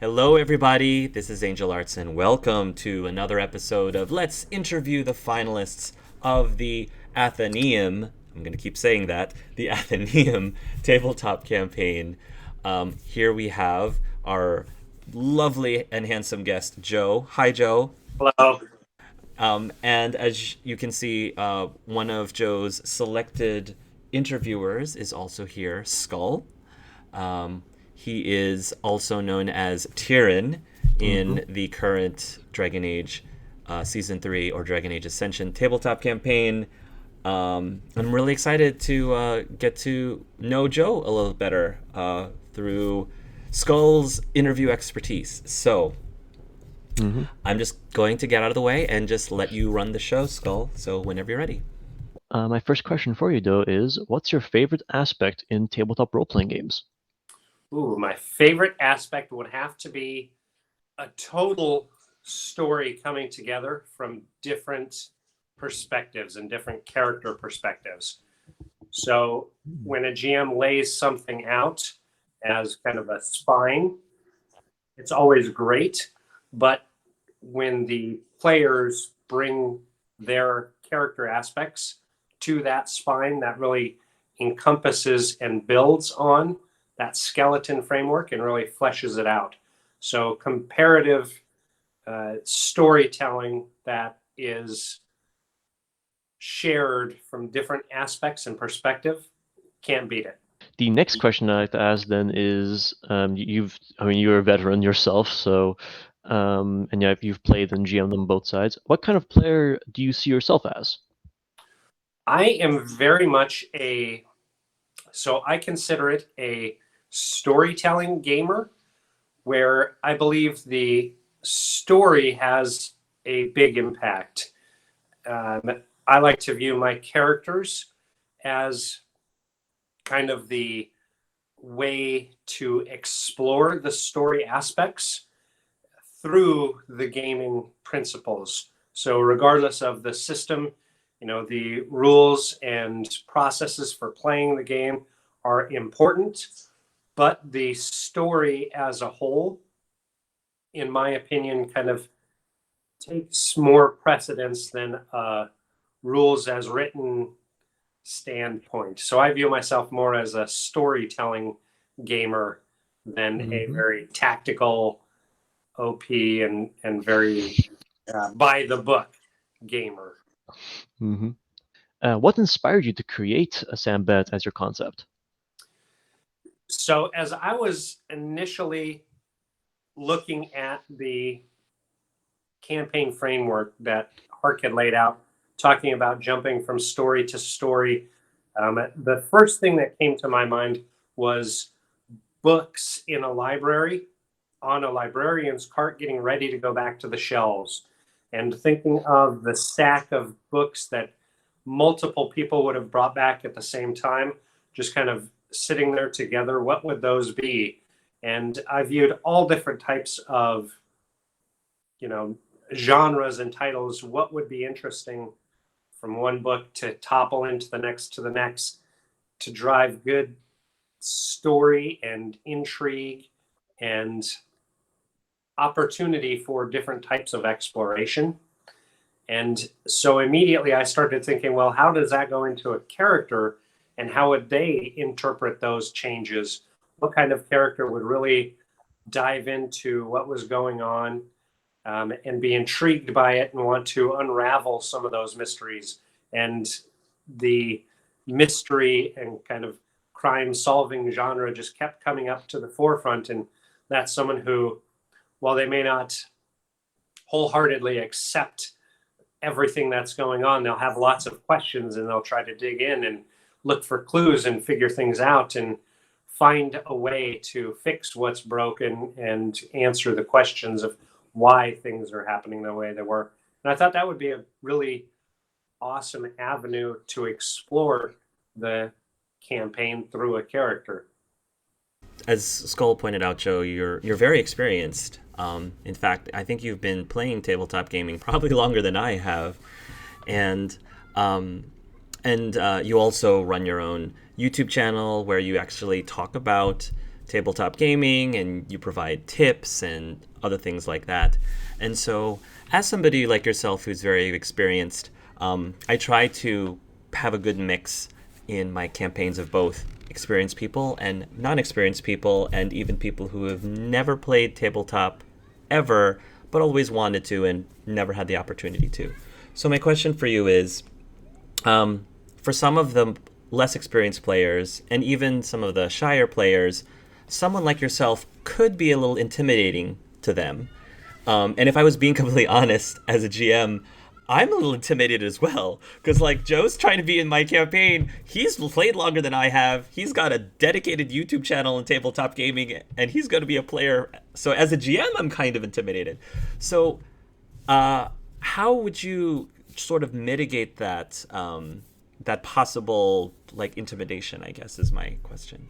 Hello, everybody. This is Angel Arts, and welcome to another episode of Let's Interview the Finalists of the Athenaeum. I'm going to keep saying that, the Athenaeum Tabletop campaign. Here we have our lovely and handsome guest, Joe. Hi, Joe. Hello. And as you can see, one of Joe's selected interviewers is also here, Skull. He is also known as Tyrion in the current Dragon Age Season 3 or Dragon Age Ascension tabletop campaign. I'm really excited to get to know Joe a little better through Skull's interview expertise. So I'm just going to get out of the way and just let you run the show, Skull. So whenever you're ready. My first question for you, though, is what's your favorite aspect in tabletop role-playing games? My favorite aspect would have to be a total story coming together from different perspectives and different character perspectives. So when a GM lays something out as kind of a spine, it's always great. But when the players bring their character aspects to that spine, that really encompasses and builds on that skeleton framework and really fleshes it out. So comparative storytelling that is shared from different aspects and perspective, can't beat it. The next question I'd like to ask then is, you're a veteran yourself, so, and you've played and GM'd on both sides. What kind of player do you see yourself as? I am very much so I consider it a storytelling gamer, where I believe the story has a big impact. I like to view my characters as kind of the way to explore the story aspects through the gaming principles. So regardless of the system, the rules and processes for playing the game are important, but the story as a whole, in my opinion, kind of takes more precedence than a rules as written standpoint. So I view myself more as a storytelling gamer than a very tactical OP and very by the book gamer. What inspired you to create a Sam Bennett as your concept? So as I was initially looking at the campaign framework that Hark had laid out, talking about jumping from story to story, the first thing that came to my mind was books in a library on a librarian's cart getting ready to go back to the shelves, and thinking of the stack of books that multiple people would have brought back at the same time, just kind of sitting there together. What would those be? And I viewed all different types of, genres and titles. What would be interesting from one book to topple into the next to the next to drive good story and intrigue and opportunity for different types of exploration. And so immediately I started thinking, well, how does that go into a character, and how would they interpret those changes? What kind of character would really dive into what was going on and be intrigued by it and want to unravel some of those mysteries? And the mystery and kind of crime solving genre just kept coming up to the forefront. And that's someone who, while they may not wholeheartedly accept everything that's going on, they'll have lots of questions and they'll try to dig in and look for clues and figure things out and find a way to fix what's broken and answer the questions of why things are happening the way they were. And I thought that would be a really awesome avenue to explore the campaign through a character. As Skull pointed out, Joe, you're very experienced. In fact, I think you've been playing tabletop gaming probably longer than I have, and you also run your own YouTube channel where you actually talk about tabletop gaming and you provide tips and other things like that. And so, as somebody like yourself who's very experienced, I try to have a good mix in my campaigns of both experienced people and non-experienced people, and even people who have never played tabletop ever, but always wanted to and never had the opportunity to. So my question for you is, for some of the less experienced players and even some of the shyer players, someone like yourself could be a little intimidating to them. And if I was being completely honest as a GM, I'm a little intimidated as well, because like Joe's trying to be in my campaign. He's played longer than I have. He's got a dedicated YouTube channel in tabletop gaming, and he's going to be a player. So as a GM, I'm kind of intimidated. So how would you sort of mitigate that that possible like intimidation, I guess, is my question.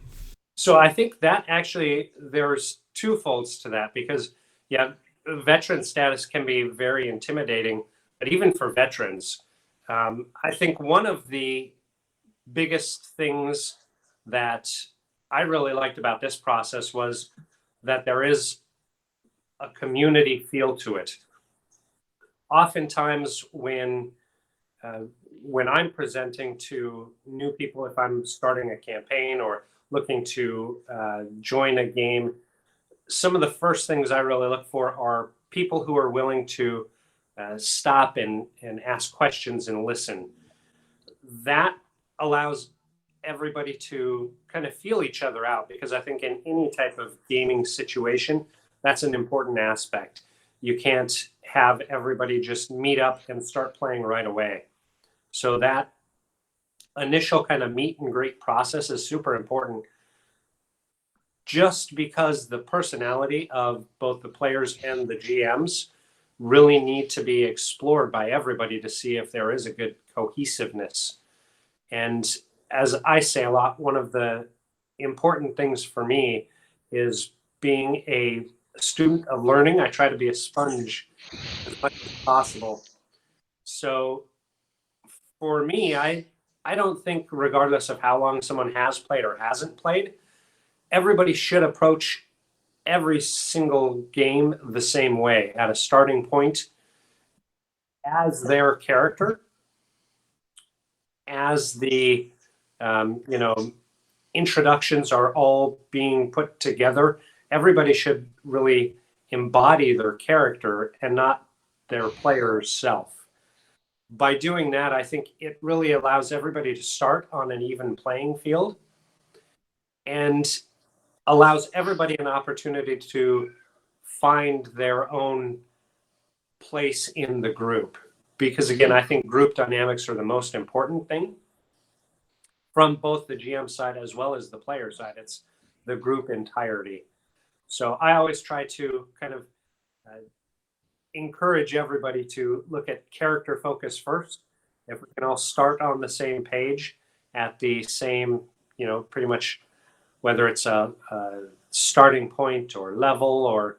So I think that actually there's two folds to that, because yeah, veteran status can be very intimidating. But even for veterans, I think one of the biggest things that I really liked about this process was that there is a community feel to it. Oftentimes, when I'm presenting to new people, if I'm starting a campaign or looking to join a game, some of the first things I really look for are people who are willing to stop and ask questions and listen. That allows everybody to kind of feel each other out, because I think in any type of gaming situation, that's an important aspect. You can't have everybody just meet up and start playing right away. So that initial kind of meet and greet process is super important, just because the personality of both the players and the GMs really need to be explored by everybody to see if there is a good cohesiveness. And as I say a lot, one of the important things for me is being a student of learning. I try to be a sponge as much as possible. So for me, I don't think, regardless of how long someone has played or hasn't played, everybody should approach every single game the same way, at a starting point as their character, as the introductions are all being put together. Everybody should really embody their character and not their player's self. By doing that, I think it really allows everybody to start on an even playing field and allows everybody an opportunity to find their own place in the group. Because again, I think group dynamics are the most important thing from both the GM side as well as the player side. It's the group entirety. So I always try to kind of encourage everybody to look at character focus first. If we can all start on the same page at the same, pretty much, whether it's a starting point or level or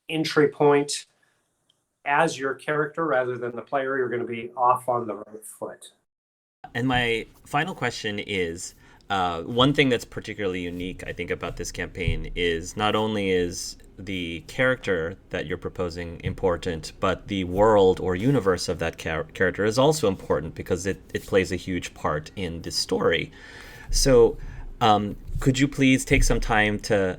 entry point, as your character rather than the player, you're going to be off on the right foot. And my final question is, one thing that's particularly unique, I think, about this campaign is not only is the character that you're proposing important, but the world or universe of that character is also important, because it plays a huge part in this story. So could you please take some time to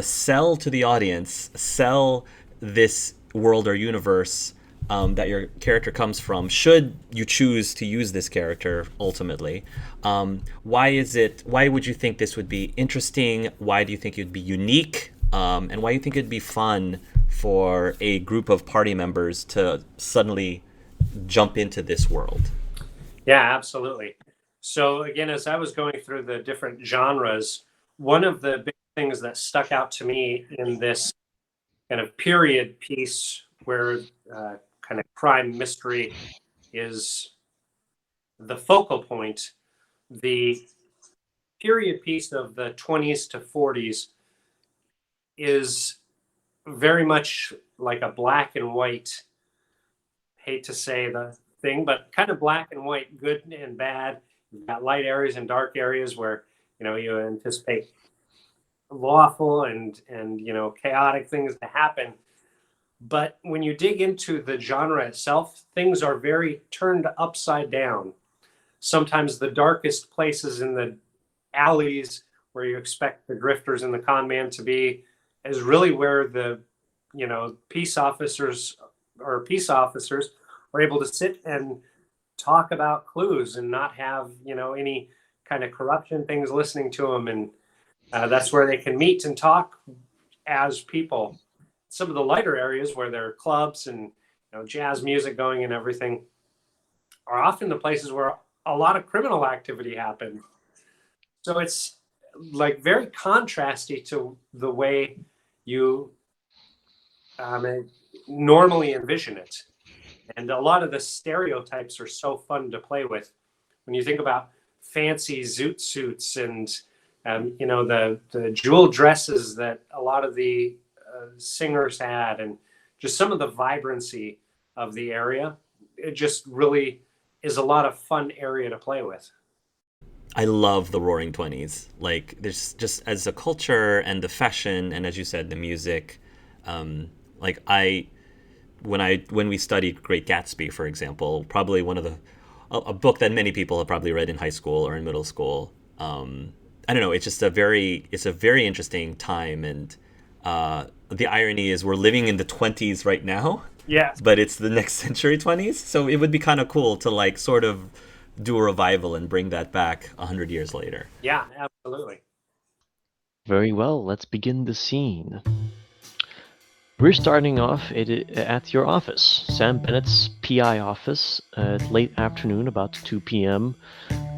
sell to the audience, sell this world or universe that your character comes from, should you choose to use this character ultimately? Why would you think this would be interesting? Why do you think it'd be unique? And why do you think it'd be fun for a group of party members to suddenly jump into this world? Yeah, absolutely. So again, as I was going through the different genres, one of the big things that stuck out to me in this kind of period piece, where kind of crime mystery is the focal point, the period piece of the 20s to 40s is very much like a black and white, hate to say the thing, but kind of black and white, good and bad. You've got light areas and dark areas where you anticipate lawful and chaotic things to happen. But when you dig into the genre itself, things are very turned upside down. Sometimes the darkest places in the alleys where you expect the grifters and the con man to be is really where the peace officers are able to sit and talk about clues and not have any kind of corruption things listening to them, and that's where they can meet and talk as people. Some of the lighter areas where there are clubs and jazz music going and everything are often the places where a lot of criminal activity happens. So it's like very contrasty to the way you normally envision it. And a lot of the stereotypes are so fun to play with. When you think about fancy zoot suits and the jewel dresses that a lot of the singers had, and just some of the vibrancy of the area, it just really is a lot of fun area to play with. I love the Roaring Twenties. Like, there's just as a culture and the fashion, and as you said, the music. When we studied Great Gatsby, for example, probably a book that many people have probably read in high school or in middle school. I don't know. It's just a very interesting time, and the irony is we're living in the 20s right now. Yeah. But it's the next century 20s, so it would be kind of cool to like sort of do a revival and bring that back 100 years later. Yeah, absolutely. Very well. Let's begin the scene. We're starting off at your office, Sam Bennett's PI office, late afternoon, about 2 p.m.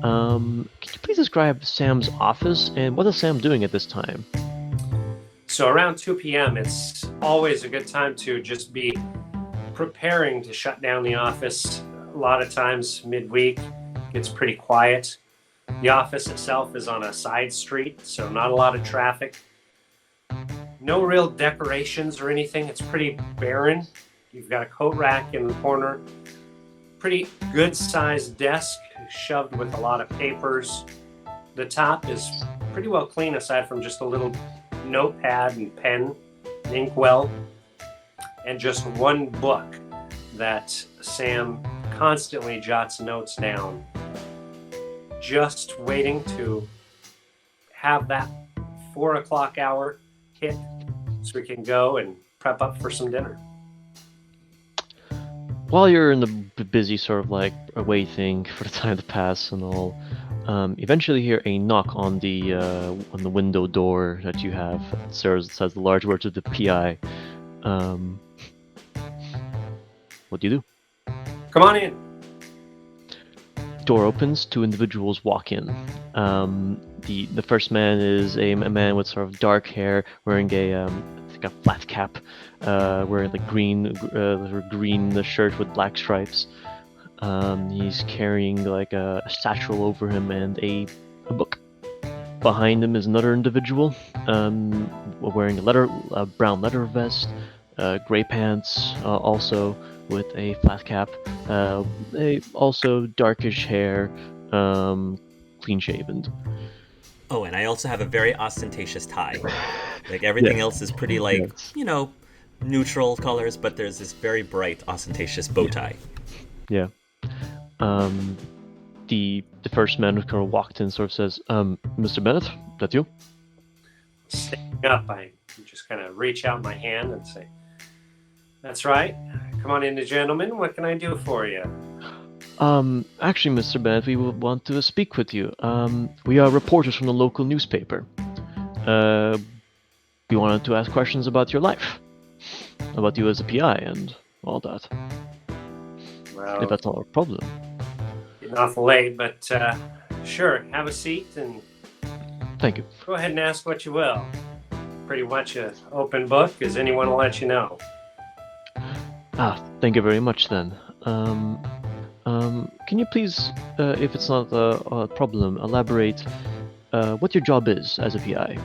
Could you please describe Sam's office, and what is Sam doing at this time? So around 2 p.m., it's always a good time to just be preparing to shut down the office. A lot of times midweek, it's pretty quiet. The office itself is on a side street, so not a lot of traffic. No real decorations or anything. It's pretty barren. You've got a coat rack in the corner. Pretty good sized desk shoved with a lot of papers. The top is pretty well clean aside from just a little notepad and pen, inkwell, and just one book that Sam constantly jots notes down. Just waiting to have that 4 o'clock hour hit so we can go and prep up for some dinner. While you're in the busy sort of like waiting for the time to pass and all, eventually hear a knock on the window door that you have. It says the large words of the PI. What do you do? Come on in. Door opens, 2 individuals walk in. The first man is a man with sort of dark hair, wearing a flat cap, wearing like green shirt with black stripes. He's carrying like a satchel over him and a book. Behind him is another individual, wearing a brown leather vest, gray pants, also with a flat cap, also darkish hair, clean shaven. Oh, and I also have a very ostentatious tie. Like everything else is pretty neutral colors, but there's this very bright ostentatious bow tie. Yeah. The first man who kind of walked in sort of says, Mr. Bennet, that you? Standing up, I just kind of reach out my hand and say, "That's right. Come on in, gentlemen. What can I do for you?" Actually, Mr. Bennet, we would want to speak with you. We are reporters from the local newspaper. We wanted to ask questions about your life, about you as a PI and all that. Well, if that's not a problem. Getting awful late, but sure, have a seat and thank you. Go ahead and ask what you will. Pretty much an open book, as anyone will let you know. Thank you very much then. Can you please, if it's not a problem, elaborate what your job is as a PI?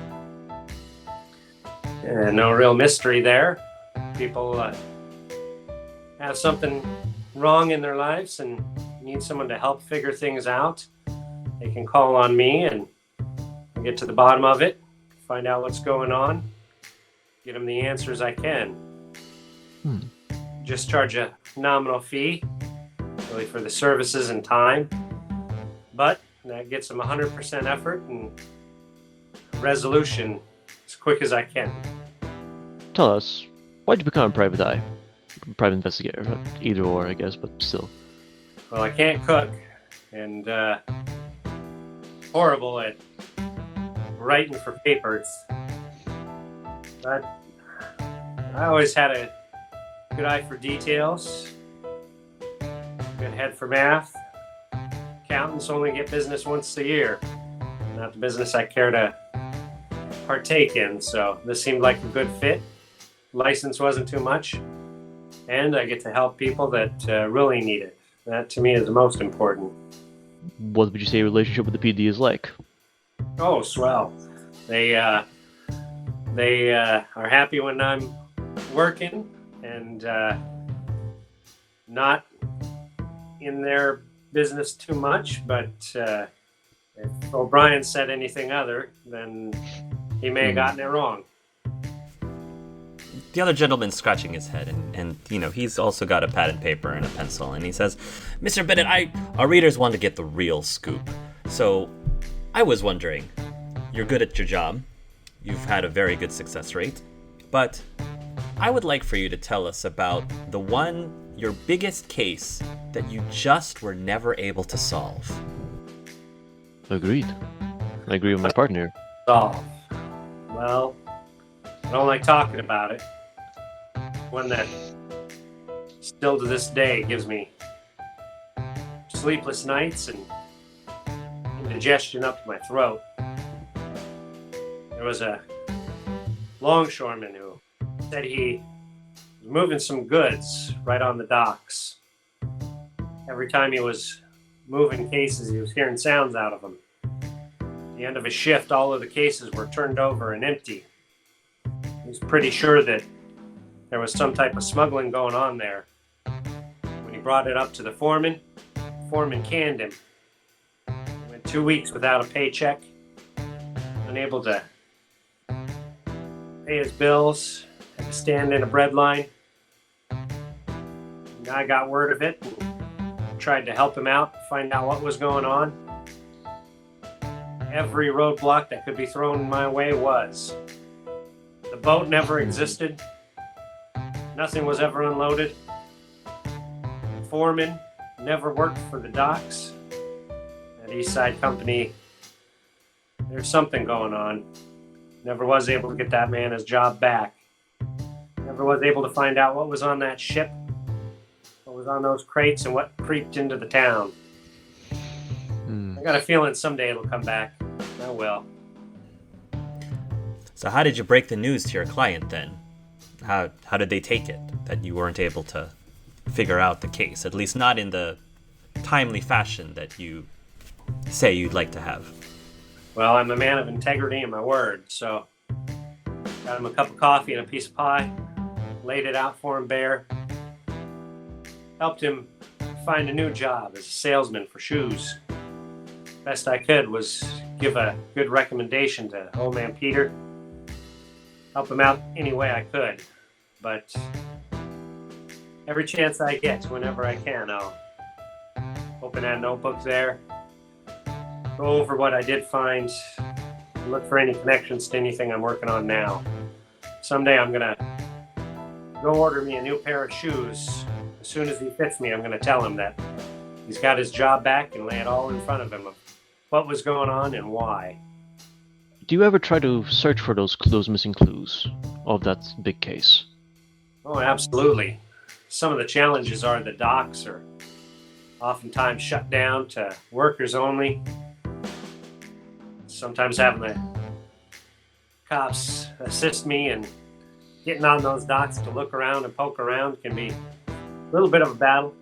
No real mystery there. People have something wrong in their lives and need someone to help figure things out. They can call on me and get to the bottom of it. find out what's going on, get them the answers I can. Just charge a nominal fee, really for the services and time, but that gets them 100% effort and resolution as quick as I can. Tell us, why'd you become a private eye? Private investigator, either or, I guess, but still. Well, I can't cook, and horrible at writing for papers. But I always had a good eye for details, good head for math. Accountants only get business once a year, not the business I care to partake in, so this seemed like a good fit. License wasn't too much, and I get to help people that really need it. That to me is the most important. What would you say your relationship with the PD is like? Oh, swell. They are happy when I'm working and not in their business too much, but if O'Brien said anything other, then he may have gotten it wrong. The other gentleman's scratching his head, and he's also got a pad and paper and a pencil, and he says, Mr. Bennet, our readers want to get the real scoop. So I was wondering, you're good at your job, you've had a very good success rate, but I would like for you to tell us about your biggest case that you just were never able to solve. Agreed. I agree with my partner. Solve. Well, I don't like talking about it. One that still to this day gives me sleepless nights and indigestion up to my throat. There was a longshoreman who said he was moving some goods right on the docks. Every time he was moving cases, he was hearing sounds out of them. At the end of his shift, all of the cases were turned over and empty. He was pretty sure that there was some type of smuggling going on there. When he brought it up to the foreman canned him. He went 2 weeks without a paycheck, unable to pay his bills, had to stand in a bread line. The guy got word of it and tried to help him out, find out what was going on. Every roadblock that could be thrown my way was. The boat never existed. Nothing was ever unloaded. The foreman never worked for the docks. At Eastside Company, there's something going on. Never was able to get that man his job back. Never was able to find out what was on that ship, what was on those crates, and what creeped into the town. I got a feeling someday it'll come back. I will. So how did you break the news to your client then? How did they take it that you weren't able to figure out the case, at least not in the timely fashion that you say you'd like to have? Well, I'm a man of integrity and my word, so got him a cup of coffee and a piece of pie, laid it out for him bare, helped him find a new job as a salesman for shoes. Best I could was give a good recommendation to old man Peter, help him out any way I could, but every chance I get, whenever I can, I'll open that notebook there, go over what I did find, look for any connections to anything I'm working on now. Someday I'm gonna go order me a new pair of shoes. As soon as he fits me, I'm gonna tell him that he's got his job back and lay it all in front of him of what was going on and why. Do you ever try to search for those missing clues of that big case? Oh, absolutely. Some of the challenges are the docks are oftentimes shut down to workers only. Sometimes having the cops assist me and getting on those docks to look around and poke around can be a little bit of a battle.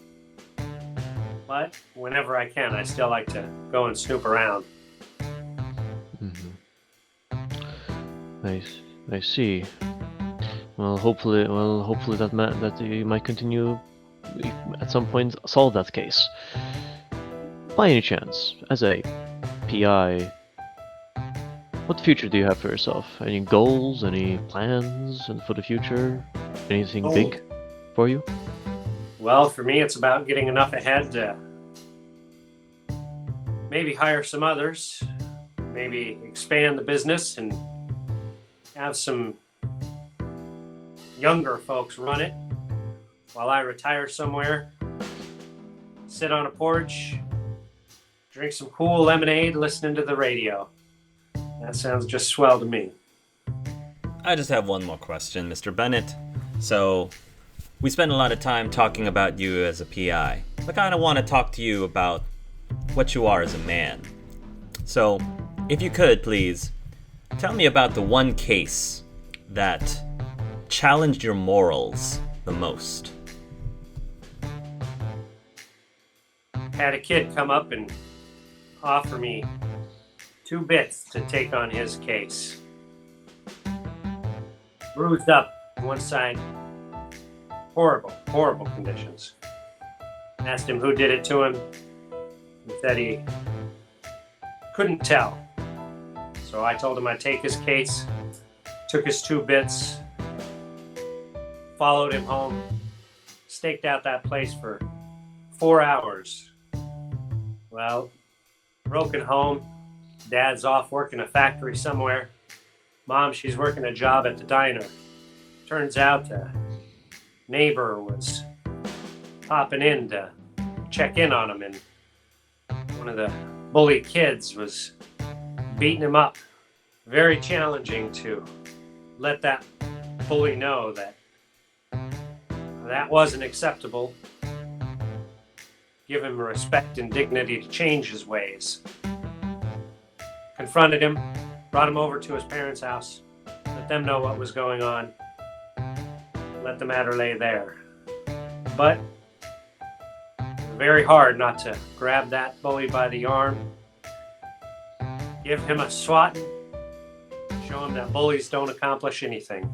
But whenever I can, I still like to go and snoop around. I see. Well, hopefully that you might continue at some point solve that case. By any chance, as a PI, What future do you have for yourself? Any goals? Any plans for the future? Anything big for you? Well, for me, it's about getting enough ahead to maybe hire some others, maybe expand the business and have some younger folks run it while I retire somewhere, sit on a porch, drink some cool lemonade, listening to the radio. That sounds just swell to me. I just have one more question, Mr. Bennet. So, we spent a lot of time talking about you as a PI. I kind of want to talk to you about what you are as a man. So, if you could, please, tell me about the one case that challenged your morals the most. Had a kid come up and offer me 2 bits to take on his case. Bruised up on one side. Horrible conditions. Asked him who did it to him. He said he couldn't tell. So I told him I'd take his case, took his 2 bits, followed him home, staked out that place for 4 hours. Well, broken home. Dad's off working a factory somewhere. Mom, she's working a job at the diner. Turns out a neighbor was popping in to check in on him, and one of the bully kids was beating him up. Very challenging to let that bully know that that wasn't acceptable. Give him respect and dignity to change his ways. Confronted him, brought him over to his parents' house, let them know what was going on, let the matter lay there. But it was very hard not to grab that bully by the arm, give him a swat, show him that bullies don't accomplish anything.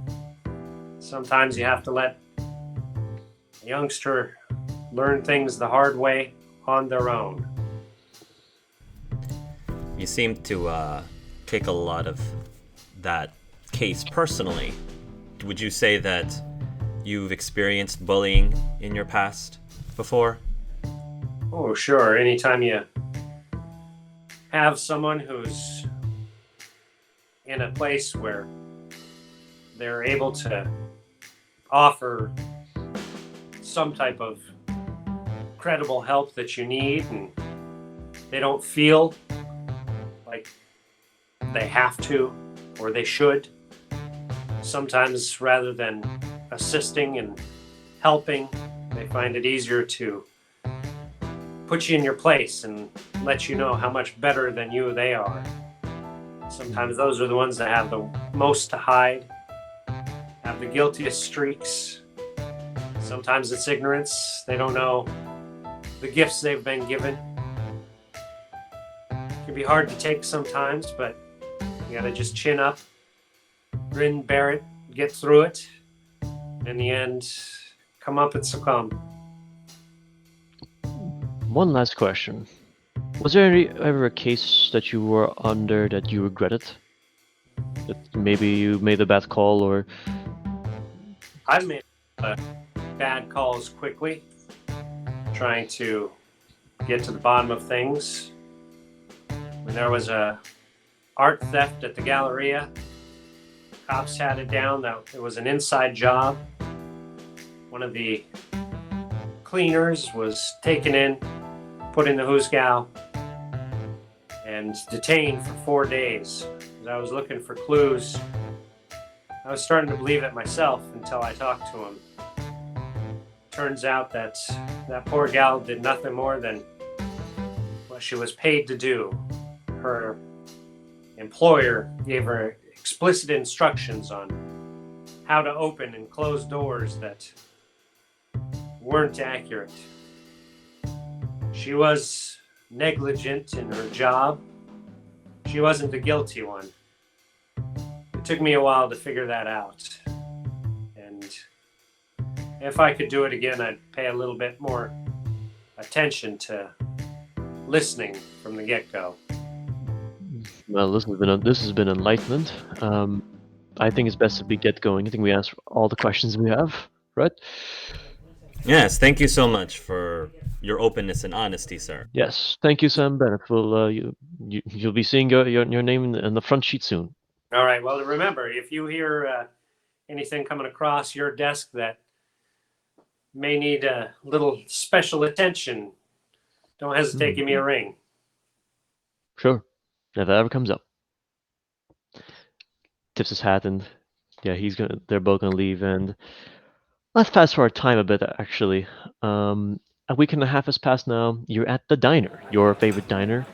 Sometimes you have to let a youngster learn things the hard way on their own. You seem to take a lot of that case personally. Would you say that you've experienced bullying in your past before? Oh, sure. Anytime you have someone who's in a place where they're able to offer some type of credible help that you need, and they don't feel like they have to or they should. Sometimes rather than assisting and helping, they find it easier to put you in your place and let you know how much better than you they are. Sometimes those are the ones that have the most to hide, have the guiltiest streaks. Sometimes it's ignorance. They don't know the gifts they've been given. It can be hard to take sometimes, but you gotta just chin up, grin, bear it, get through it. In the end, come up and succumb. One last question. Was there ever a case that you were under that you regretted? That maybe you made a bad call, or... I've made bad calls quickly, trying to get to the bottom of things. When there was a art theft at the Galleria, cops had it down that it was an inside job. One of the cleaners was taken in, put in the Hoosegow, and detained for 4 days. As I was looking for clues, I was starting to believe it myself until I talked to him. Turns out that poor gal did nothing more than what she was paid to do. Her employer gave her explicit instructions on how to open and close doors that weren't accurate. She was negligent in her job. She wasn't the guilty one. It took me a while to figure that out. And if I could do it again, I'd pay a little bit more attention to listening from the get-go. Well, this has been enlightenment. I think it's best if we get going. I think we answer all the questions we have, right? Yes, thank you so much for your openness and honesty, sir. Yes. Thank you, Sam Bennett. You'll be seeing your name in the front sheet soon. All right. Well, remember, if you hear anything coming across your desk that may need a little special attention, don't hesitate. Give me a ring. Sure. If that ever comes up. Tips his hat and yeah, they're both gonna leave, and let's fast forward time a bit actually. A week and a half has passed now. You're at the diner, your favorite diner.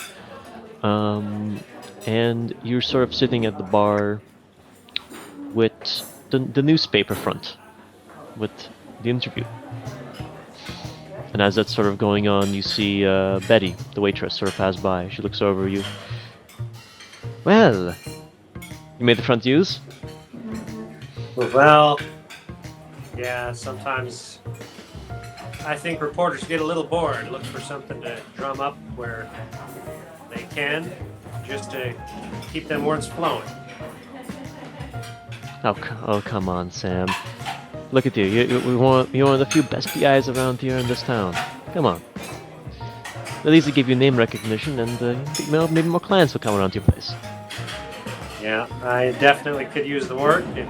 And you're sort of sitting at the bar with the newspaper front with the interview. And as that's sort of going on, you see Betty, the waitress, sort of pass by. She looks over you. Well, you made the front use? Well, yeah, sometimes I think reporters get a little bored, look for something to drum up where they can, just to keep them words flowing. Oh, come on, Sam. Look at you. You're one of the few best PIs around here in this town. Come on. At least they give you name recognition, and maybe more clients will come around to your place. Yeah, I definitely could use the work, and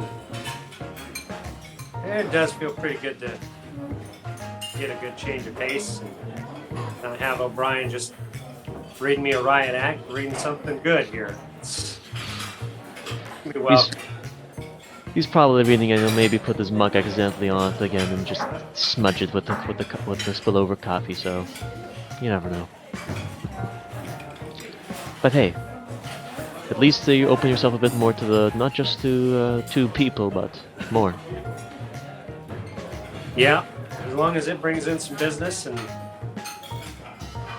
it does feel pretty good to get a good change of pace and not have O'Brien just reading me a riot act, reading something good here. Well, He's probably reading it. He'll maybe put his mug accidentally on it again and just smudge it with the spillover coffee. So you never know. But hey, at least you open yourself a bit more to not just to two people, but more. Yeah, as long as it brings in some business and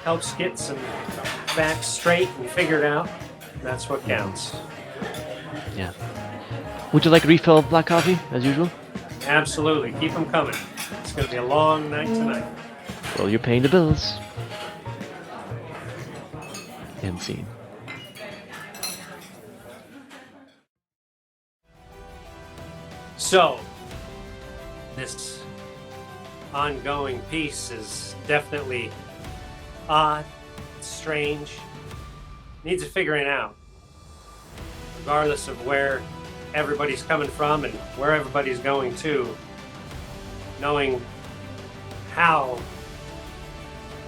helps get some facts straight and figured out, that's what counts. Yeah. Would you like a refill of black coffee, as usual? Absolutely. Keep them coming. It's going to be a long night tonight. Well, you're paying the bills. End scene. So, this ongoing piece is definitely odd, strange, needs a figuring out. Regardless of where everybody's coming from and where everybody's going to, knowing how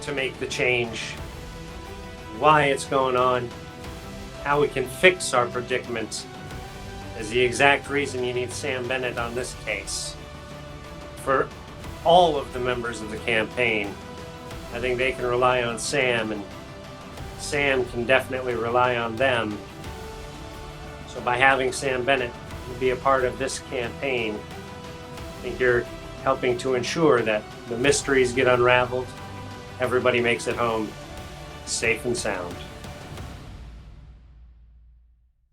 to make the change, why it's going on, how we can fix our predicament is the exact reason you need Sam Bennet on this case. For all of the members of the campaign, I think they can rely on Sam, and Sam can definitely rely on them. So by having Sam Bennet be a part of this campaign, I think you're helping to ensure that the mysteries get unraveled, everybody makes it home safe and sound.